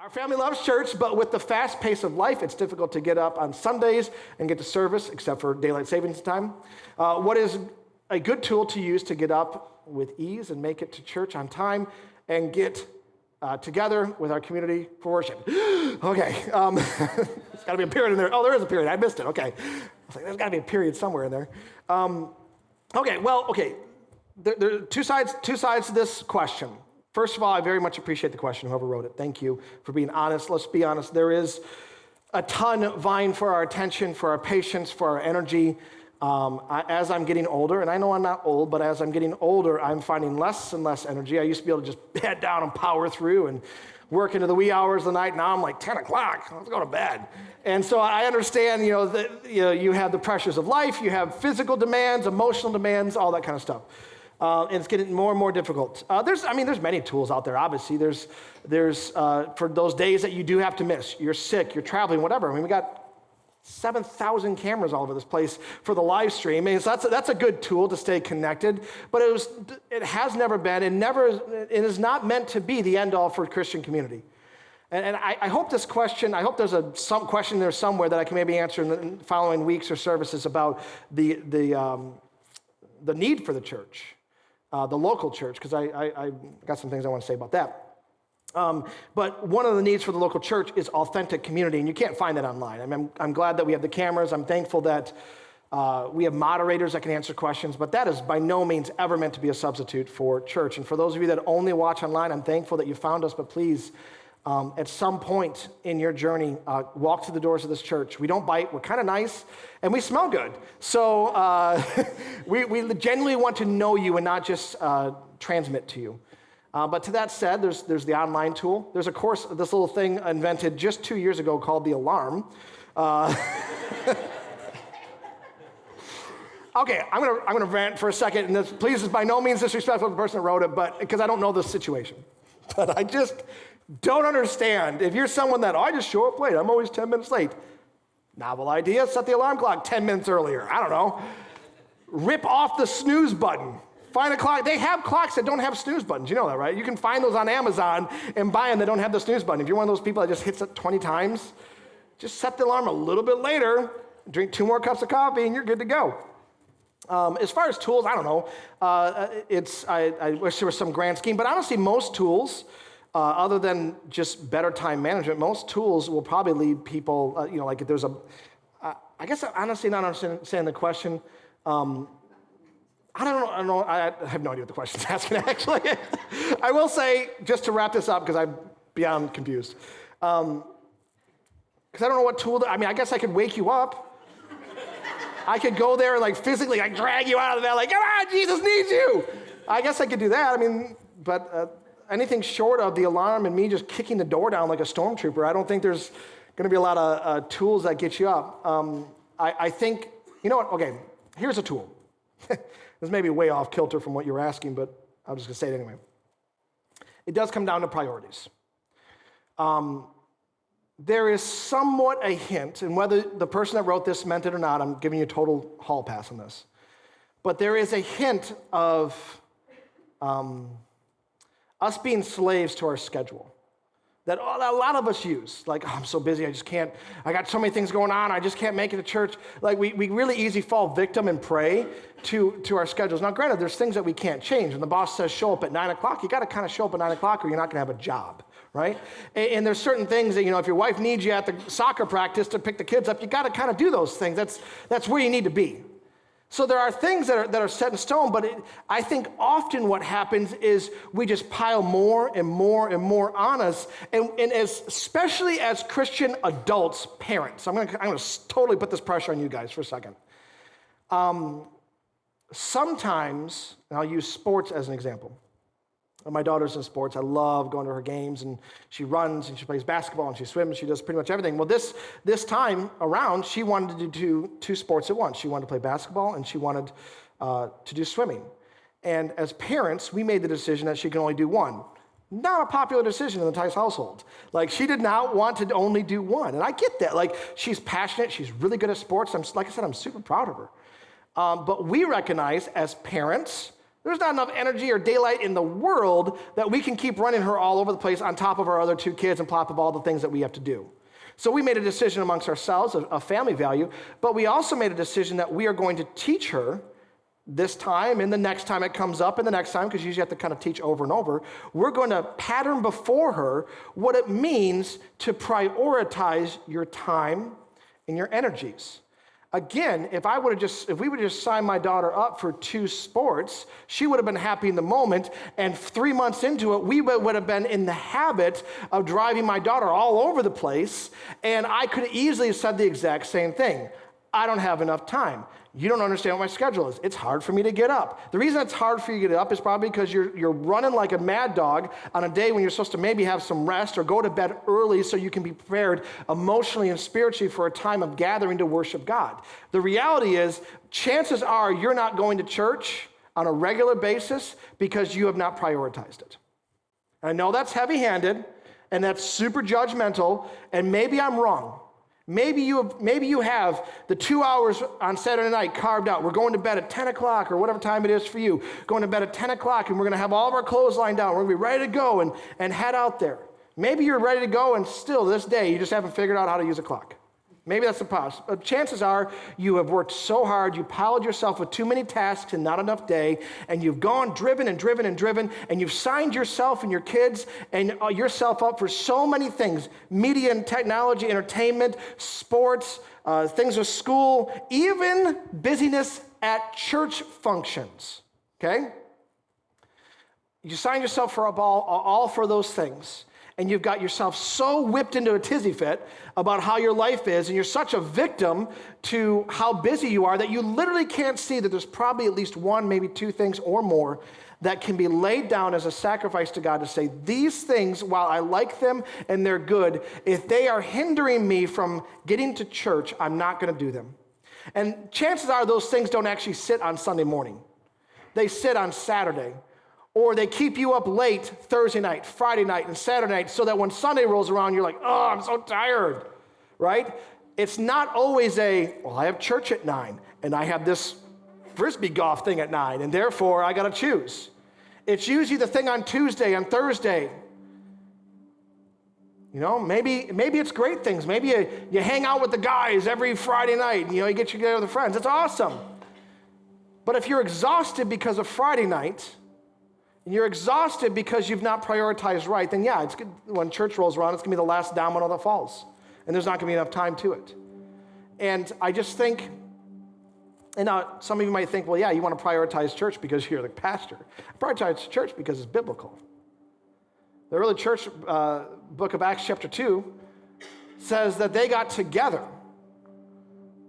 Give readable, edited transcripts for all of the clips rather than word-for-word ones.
Our family loves church, but with the fast pace of life, it's difficult to get up on Sundays and get to service, except for daylight savings time. What is a good tool to use to get up with ease and make it to church on time and get together with our community for worship? Okay, there's got to be a period in there. Oh, there is a period. I missed it. Okay. I was like, there's got to be a period somewhere in there. Okay. There are two sides to this question. First of all, I very much appreciate the question, whoever wrote it. Thank you for being honest. Let's be honest. There is a ton vying for our attention, for our patience, for our energy. As I'm getting older, and I know I'm not old, but as I'm getting older, I'm finding less and less energy. I used to be able to just head down and power through and work into the wee hours of the night. Now I'm like 10 o'clock, let's go to bed. And so I understand, that you have the pressures of life, you have physical demands, emotional demands, all that kind of stuff. And it's getting more and more difficult. There's many tools out there, obviously. There's for those days that you do have to miss. You're sick, you're traveling, whatever. I mean, we got 7,000 cameras all over this place for the live stream. I mean, so that's a good tool to stay connected. But it has never been, and it is not meant to be the end all for Christian community. And I hope this question, I hope there's some question there somewhere that I can maybe answer in the following weeks or services about the need for the church. The local church, because I got some things I want to say about that. But one of the needs for the local church is authentic community, and you can't find that online. I mean, I'm glad that we have the cameras. I'm thankful that we have moderators that can answer questions, but that is by no means ever meant to be a substitute for church. And for those of you that only watch online, I'm thankful that you found us, but please, at some point in your journey, walk through the doors of this church. We don't bite, we're kind of nice, and we smell good. So we genuinely want to know you and not just transmit to you. But to that said, there's the online tool. There's a course, this little thing invented just 2 years ago called the Alarm. Okay, I'm gonna rant for a second, and this, please, is by no means disrespectful to the person that wrote it, but because I don't know the situation. But I just don't understand. If you're someone that, I just show up late, I'm always 10 minutes late. Novel idea, set the alarm clock 10 minutes earlier. I don't know. Rip off the snooze button. Find a clock. They have clocks that don't have snooze buttons. You know that, right? You can find those on Amazon and buy them that don't have the snooze button. If you're one of those people that just hits it 20 times, just set the alarm a little bit later, drink 2 more cups of coffee, and you're good to go. As far as tools, I don't know. I wish there was some grand scheme, but honestly, most tools, other than just better time management, most tools will probably lead people, like if there's I guess I'm honestly not understanding the question. I don't know. I have no idea what the question's asking, actually. I will say, just to wrap this up, because I'm beyond confused, because I don't know what tool, I guess I could wake you up. I could go there and physically drag you out of the bed, come on, Jesus needs you. I guess I could do that. But anything short of the alarm and me just kicking the door down like a stormtrooper, I don't think there's going to be a lot of tools that get you up. I think, you know what? Okay, here's a tool. This may be way off kilter from what you were asking, but I'm just going to say it anyway. It does come down to priorities. There is somewhat a hint, and whether the person that wrote this meant it or not, I'm giving you a total hall pass on this. But there is a hint of us being slaves to our schedule that a lot of us use. I'm so busy, I got so many things going on, I just can't make it to church. We really easy fall victim and prey to our schedules. Now, granted, there's things that we can't change. When the boss says show up at 9 o'clock, you got to kind of show up at 9 o'clock or you're not going to have a job, right? And there's certain things that, if your wife needs you at the soccer practice to pick the kids up, you got to kind of do those things. That's where you need to be. So there are things that are set in stone, but I think often what happens is we just pile more and more and more on us, and especially as Christian adults, parents. I'm gonna totally put this pressure on you guys for a second. Sometimes, and I'll use sports as an example. My daughter's in sports. I love going to her games, and she runs, and she plays basketball, and she swims, she does pretty much everything. Well, this time around, she wanted to do 2 sports at once. She wanted to play basketball, and she wanted to do swimming. And as parents, we made the decision that she can only do one. Not a popular decision in the Tice household. She did not want to only do one, and I get that. She's passionate, she's really good at sports. I'm super proud of her. But we recognize as parents There's not enough energy or daylight in the world that we can keep running her all over the place on top of our other 2 kids and top of all the things that we have to do. So we made a decision amongst ourselves of family value, but we also made a decision that we are going to teach her this time and the next time it comes up and the next time, because you usually have to kind of teach over and over. We're going to pattern before her what it means to prioritize your time and your energies. Again, if we would just sign my daughter up for 2 sports, she would have been happy in the moment, and 3 months into it, we would have been in the habit of driving my daughter all over the place, and I could easily have said the exact same thing. I don't have enough time. You don't understand what my schedule is. It's hard for me to get up. The reason it's hard for you to get up is probably because you're running like a mad dog on a day when you're supposed to maybe have some rest or go to bed early so you can be prepared emotionally and spiritually for a time of gathering to worship God. The reality is, chances are you're not going to church on a regular basis because you have not prioritized it. I know that's heavy-handed and that's super judgmental, and maybe I'm wrong. Maybe you have the 2 hours on Saturday night carved out. We're going to bed at 10 o'clock or whatever time it is for you. Going to bed at 10 o'clock, and we're going to have all of our clothes lined down. We're going to be ready to go and head out there. Maybe you're ready to go, and still this day you just haven't figured out how to use a clock. Maybe that's the possible. Chances are you have worked so hard, you piled yourself with too many tasks and not enough day, and you've driven, and you've signed yourself and your kids and yourself up for so many things: media and technology, entertainment, sports, things with school, even busyness at church functions, okay? You signed yourself for all for those things. And you've got yourself so whipped into a tizzy fit about how your life is, and you're such a victim to how busy you are that you literally can't see that there's probably at least 1, maybe 2 things or more that can be laid down as a sacrifice to God to say, these things, while I like them and they're good, if they are hindering me from getting to church, I'm not going to do them. And chances are those things don't actually sit on Sunday morning. They sit on Saturday. Or they keep you up late Thursday night, Friday night, and Saturday night so that when Sunday rolls around, you're like, oh, I'm so tired, right? It's not always I have church at 9, and I have this Frisbee golf thing at 9, and therefore I got to choose. It's usually the thing on Tuesday, on Thursday. You know, maybe it's great things. Maybe you hang out with the guys every Friday night, you get together with the friends. It's awesome. But if you're exhausted because of Friday night, and you're exhausted because you've not prioritized right, then yeah, it's good. When church rolls around, it's going to be the last domino that falls. And there's not going to be enough time to it. And I just think, and now some of you might think, well, yeah, you want to prioritize church because you're the pastor. Prioritize church because it's biblical. The early church, book of Acts chapter 2, says that they got together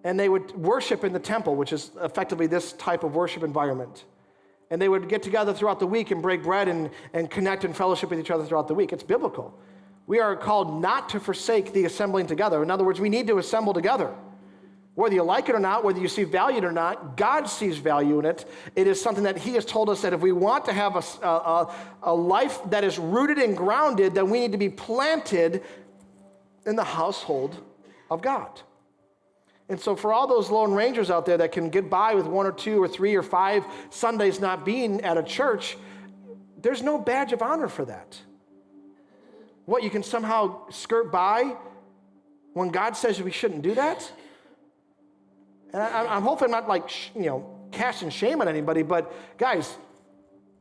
and they would worship in the temple, which is effectively this type of worship environment. And they would get together throughout the week and break bread and connect and fellowship with each other throughout the week. It's biblical. We are called not to forsake the assembling together. In other words, we need to assemble together. Whether you like it or not, whether you see value in it or not, God sees value in it. It is something that He has told us that if we want to have a life that is rooted and grounded, then we need to be planted in the household of God. And so for all those lone rangers out there that can get by with 1 or 2 or 3 or 5 Sundays not being at a church, there's no badge of honor for that. What, you can somehow skirt by when God says we shouldn't do that? And I'm hoping I'm not casting shame on anybody, but guys,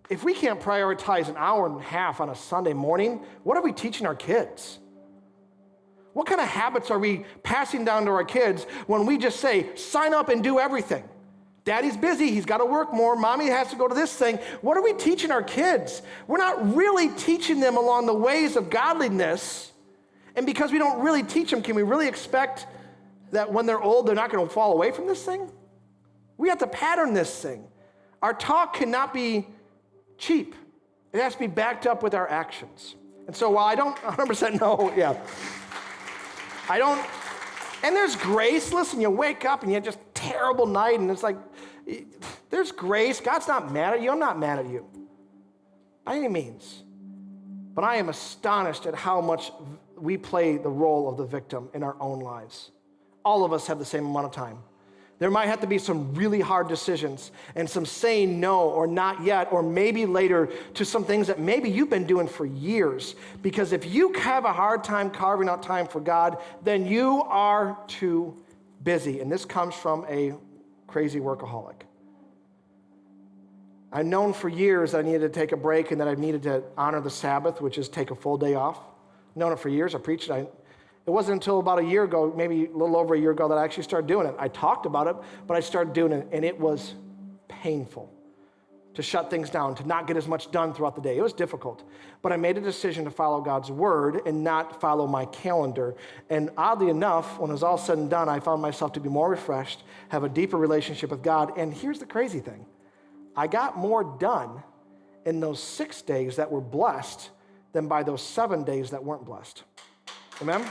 if we can't prioritize an hour and a half on a Sunday morning, what are we teaching our kids? What kind of habits are we passing down to our kids when we just say, sign up and do everything? Daddy's busy, he's got to work more, mommy has to go to this thing. What are we teaching our kids? We're not really teaching them along the ways of godliness. And because we don't really teach them, can we really expect that when they're old, they're not going to fall away from this thing? We have to pattern this thing. Our talk cannot be cheap. It has to be backed up with our actions. And so while I don't 100% know, I don't, and there's grace. Listen, you wake up and you have just terrible night, and it's like, there's grace. God's not mad at you. I'm not mad at you by any means. But I am astonished at how much we play the role of the victim in our own lives. All of us have the same amount of time. There might have to be some really hard decisions and some saying no or not yet or maybe later to some things that maybe you've been doing for years. Because if you have a hard time carving out time for God, then you are too busy. And this comes from a crazy workaholic. I've known for years I needed to take a break and that I needed to honor the Sabbath, which is take a full day off. I've known it for years. I preached it. It wasn't until about a year ago, maybe a little over a year ago, that I actually started doing it. I talked about it, but I started doing it, and it was painful to shut things down, to not get as much done throughout the day. It was difficult, but I made a decision to follow God's word and not follow my calendar. And oddly enough, when it was all said and done, I found myself to be more refreshed, have a deeper relationship with God. And here's the crazy thing. I got more done in those 6 days that were blessed than by those 7 days that weren't blessed. Amen?